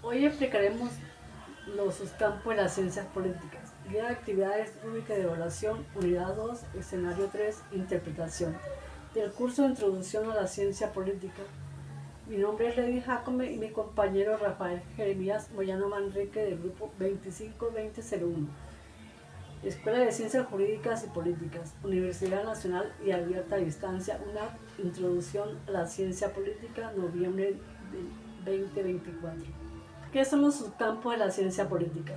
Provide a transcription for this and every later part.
Hoy explicaremos los subcampos de las ciencias políticas. Guía de actividades, rúbrica de evaluación, unidad 2, escenario 3, interpretación. Del curso de Introducción a la Ciencia Política. Mi nombre es Lady Jacome y mi compañero Rafael Jeremías Moyano Manrique del grupo 252001. Escuela de Ciencias Jurídicas y Políticas, Universidad Nacional y Abierta a Distancia, una introducción a la ciencia política, noviembre del 2024. ¿Qué son los subcampos de la ciencia política?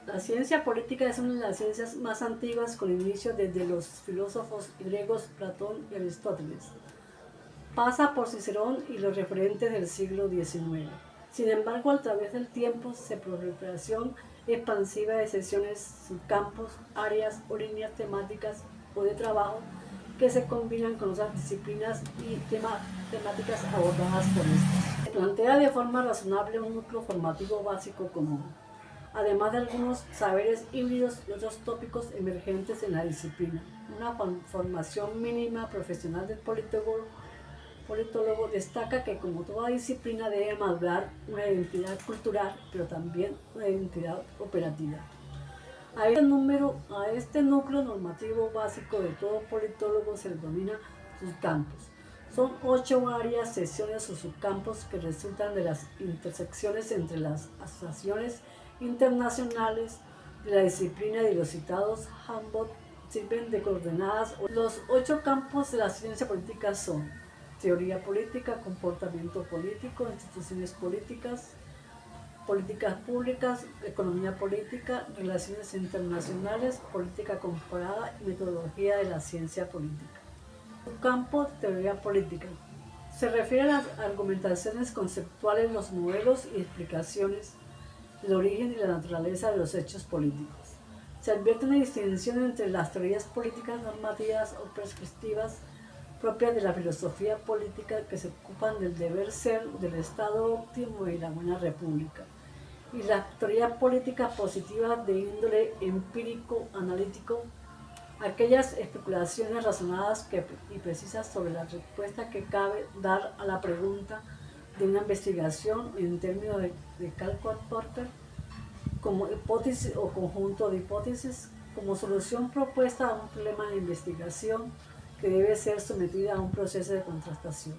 La ciencia política es una de las ciencias más antiguas con inicio desde los filósofos griegos Platón y Aristóteles. Pasa por Cicerón y los referentes del siglo XIX. Sin embargo, a través del tiempo se proliferación expansiva de sesiones, subcampos, áreas o líneas temáticas o de trabajo que se combinan con otras disciplinas y temáticas abordadas por estas. Se plantea de forma razonable un núcleo formativo básico común, además de algunos saberes híbridos y otros tópicos emergentes en la disciplina. Una formación mínima profesional del politólogo destaca que, como toda disciplina, debe madurar una identidad cultural, pero también una identidad operativa. A este núcleo normativo básico de todo politólogo se le denomina subcampos. Son 8 áreas, secciones o subcampos que resultan de las intersecciones entre las asociaciones internacionales de la disciplina de los citados handbooks sirven de coordenadas. Los 8 campos de la ciencia política son teoría política, comportamiento político, instituciones políticas, políticas públicas, economía política, relaciones internacionales, política comparada y metodología de la ciencia política. Subcampo, teoría política. Se refiere a las argumentaciones conceptuales, los modelos y explicaciones del origen y la naturaleza de los hechos políticos. Se advierte una distinción entre las teorías políticas normativas o prescriptivas propias de la filosofía política que se ocupan del deber ser, del Estado óptimo y la buena república, y la teoría política positiva de índole empírico-analítico, aquellas especulaciones razonadas y precisas sobre la respuesta que cabe dar a la pregunta de una investigación en términos de cálculo Porter, como hipótesis o conjunto de hipótesis, como solución propuesta a un problema de investigación que debe ser sometida a un proceso de contrastación.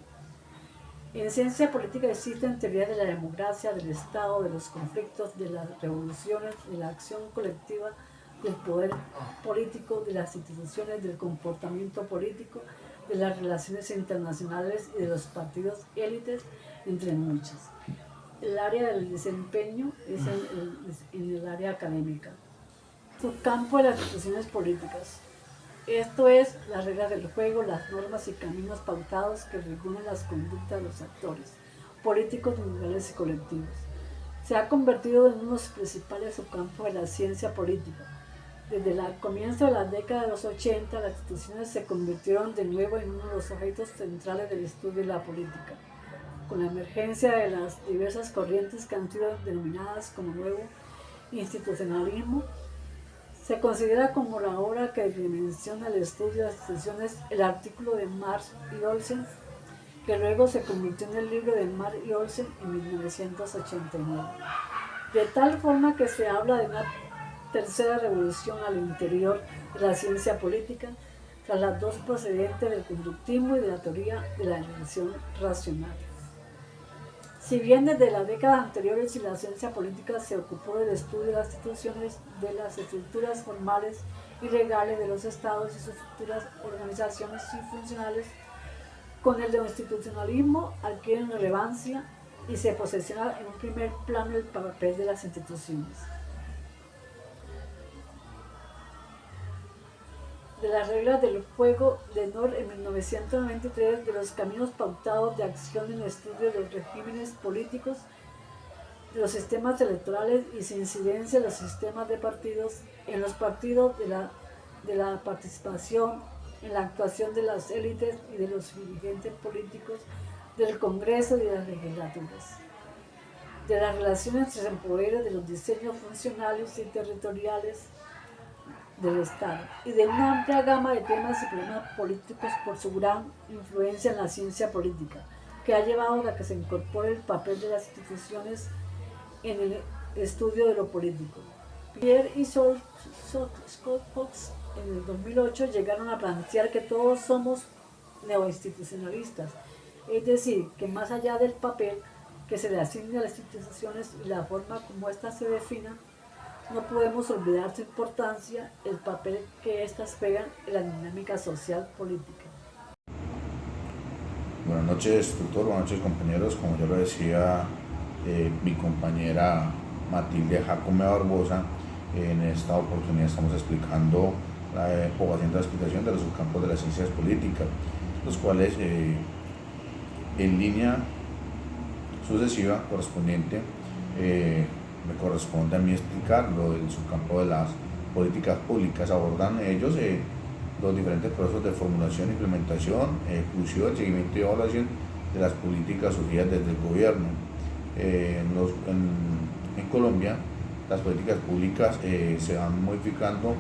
En ciencia política existen teorías de la democracia, del Estado, de los conflictos, de las revoluciones, de la acción colectiva, del poder político, de las instituciones, del comportamiento político, de las relaciones internacionales y de los partidos élites, entre muchas. El área del desempeño es en el área académica. Subcampo de las instituciones políticas. Esto es, las reglas del juego, las normas y caminos pautados que regulan las conductas de los actores políticos, individuales y colectivos. Se ha convertido en uno de los principales subcampos de la ciencia política. Desde el comienzo de la década de los 80, las instituciones se convirtieron de nuevo en uno de los objetos centrales del estudio de la política, con la emergencia de las diversas corrientes que han sido denominadas como nuevo institucionalismo. Se considera como la obra que dimensiona el estudio de las instituciones el artículo de Marx y Olsen, que luego se convirtió en el libro de Marx y Olsen en 1989. De tal forma que se habla de una tercera revolución al interior de la ciencia política, tras las dos procedentes del conductismo y de la teoría de la elección racional. Si bien desde las décadas anteriores la ciencia política se ocupó del estudio de las instituciones, de las estructuras formales y legales de los estados y sus futuras organizaciones y funcionales, con el institucionalismo adquieren relevancia y se posiciona en un primer plano el papel de las instituciones. De las reglas del juego de Nohr en 1993, de los caminos pautados de acción en el estudio de los regímenes políticos, de los sistemas electorales y su incidencia en los sistemas de partidos, en los partidos, de la participación, en la actuación de las élites y de los dirigentes políticos, del Congreso y de las legislaturas, de las relaciones entre poderes, de los diseños funcionales y territoriales del Estado, y de una amplia gama de temas y problemas políticos por su gran influencia en la ciencia política. que ha llevado a que se incorpore el papel de las instituciones en el estudio de lo político. Pierre y Scott Fox en el 2008 llegaron a plantear que todos somos neoinstitucionalistas, es decir, que más allá del papel que se le asigne a las instituciones y la forma como éstas se definan, no podemos olvidar su importancia, el papel que éstas juegan en la dinámica social política. Buenas noches, doctor, buenas noches, compañeros. Como yo lo decía mi compañera Matilde Jacome Barbosa, en esta oportunidad estamos explicando o haciendo la explicación de los subcampos de las ciencias políticas, los cuales en línea sucesiva correspondiente me corresponde a mí explicar lo del subcampo de las políticas públicas. Abordan ellos los diferentes procesos de formulación, implementación, ejecución, seguimiento y evaluación de las políticas surgidas desde el gobierno. En Colombia, las políticas públicas se van modificando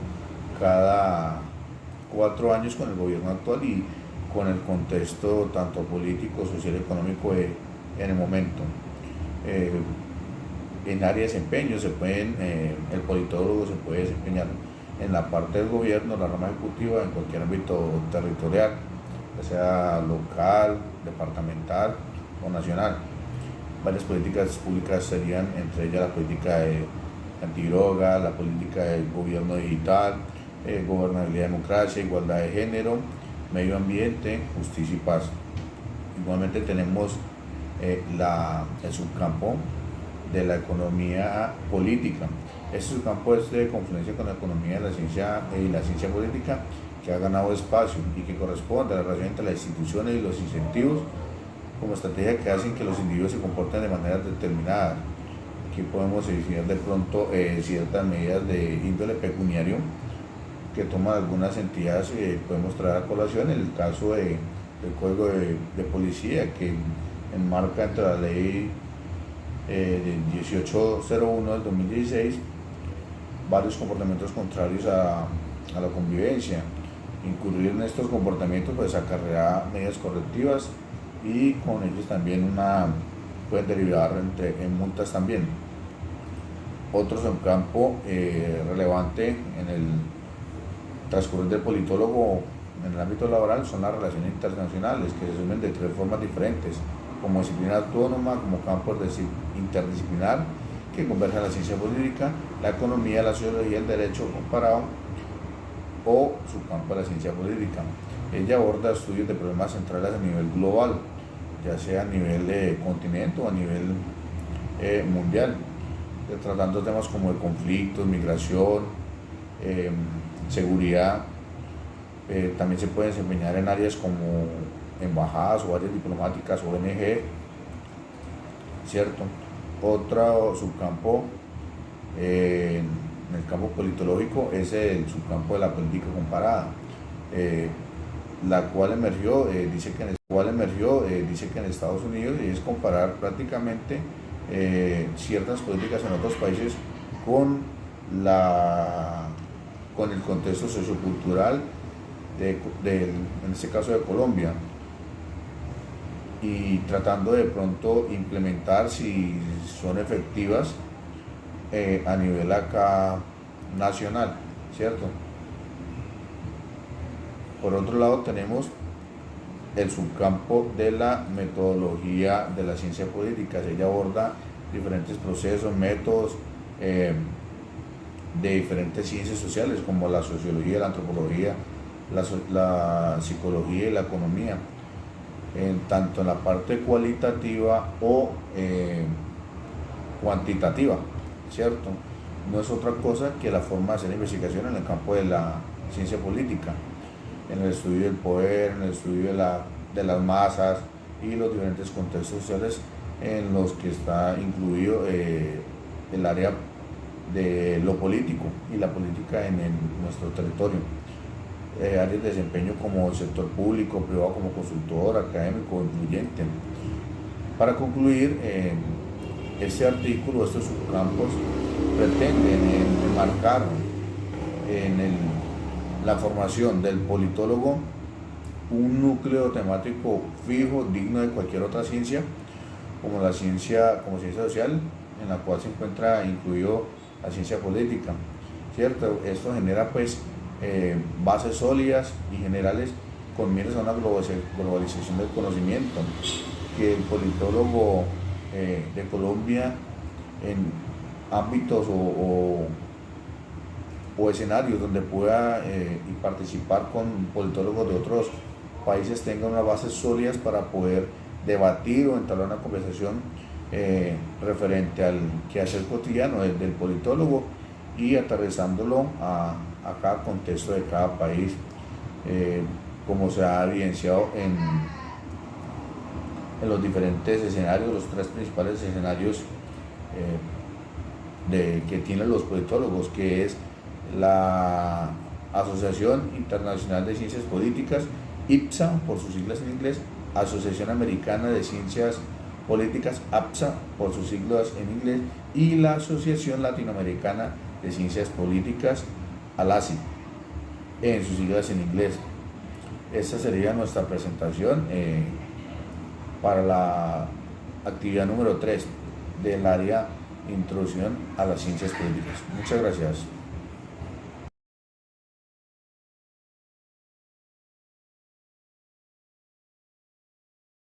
cada 4 años con el gobierno actual y con el contexto tanto político, social y económico en el momento. En área de desempeño el politólogo se puede desempeñar en la parte del gobierno, la rama ejecutiva, en cualquier ámbito territorial, ya sea local, departamental o nacional. Varias políticas públicas serían entre ellas la política de antidroga, la política del gobierno digital, gobernabilidad, democracia, igualdad de género, medio ambiente, justicia y paz. Igualmente tenemos el subcampo de la economía política. Este subcampo es de confluencia con la economía de la ciencia y la ciencia política, que ha ganado espacio y que corresponde a la relación entre las instituciones y los incentivos como estrategia que hacen que los individuos se comporten de manera determinada. Aquí podemos decir de pronto ciertas medidas de índole pecuniario que toman algunas entidades, podemos traer a colación el caso del Código de Policía, que enmarca entre la ley 1801 del 2016 varios comportamientos contrarios a la convivencia. Incurrir en estos comportamientos pues acarrea medidas correctivas y con ellos también pueden derivar en multas también. Otro subcampo relevante en el transcurrir del politólogo en el ámbito laboral son las relaciones internacionales, que se asumen de 3 formas diferentes: como disciplina autónoma, como campo interdisciplinar que converge en la ciencia política, la economía, la sociología, el derecho comparado, o subcampo de la ciencia política. Ella aborda estudios de problemas centrales a nivel global, ya sea a nivel de continente o a nivel mundial, tratando temas como de conflictos, migración, seguridad. También se puede desempeñar en áreas como embajadas o áreas diplomáticas, ONG, ¿cierto? Otro subcampo en el campo politológico es el subcampo de la política comparada, la cual emergió, dice que en Estados Unidos, y es comparar prácticamente ciertas políticas en otros países con el contexto sociocultural en este caso de Colombia, y tratando de pronto implementar si son efectivas a nivel acá nacional, ¿cierto? Por otro lado tenemos el subcampo de la metodología de la ciencia política. Ella aborda diferentes procesos, métodos de diferentes ciencias sociales como la sociología, la antropología, la psicología y la economía, tanto en la parte cualitativa o cuantitativa, ¿cierto? No es otra cosa que la forma de hacer investigación en el campo de la ciencia política, en el estudio del poder, en el estudio de las masas y los diferentes contextos sociales en los que está incluido el área de lo político y la política en nuestro territorio. Áreas de desempeño como el sector público, privado, como consultor, académico, influyente. Para concluir, este artículo, estos subcampos pretenden enmarcar en la formación del politólogo un núcleo temático fijo, digno de cualquier otra ciencia, como la ciencia, como ciencia social, en la cual se encuentra incluido la ciencia política, ¿cierto? Esto genera pues bases sólidas y generales con miras a una globalización del conocimiento, que el politólogo de Colombia en ámbitos o escenarios donde pueda y participar con politólogos de otros países tenga unas bases sólidas para poder debatir o entablar una conversación referente al quehacer cotidiano del politólogo y aterrizándolo a cada contexto de cada país, como se ha evidenciado en los diferentes escenarios, los tres principales escenarios que tienen los politólogos, que es la Asociación Internacional de Ciencias Políticas, IPSA por sus siglas en inglés, Asociación Americana de Ciencias Políticas, APSA por sus siglas en inglés, y la Asociación Latinoamericana de Ciencias Políticas, ALACI, en sus siglas en inglés. Esta sería nuestra presentación para la actividad número 3 del área Introducción a las Ciencias Políticas. Muchas gracias.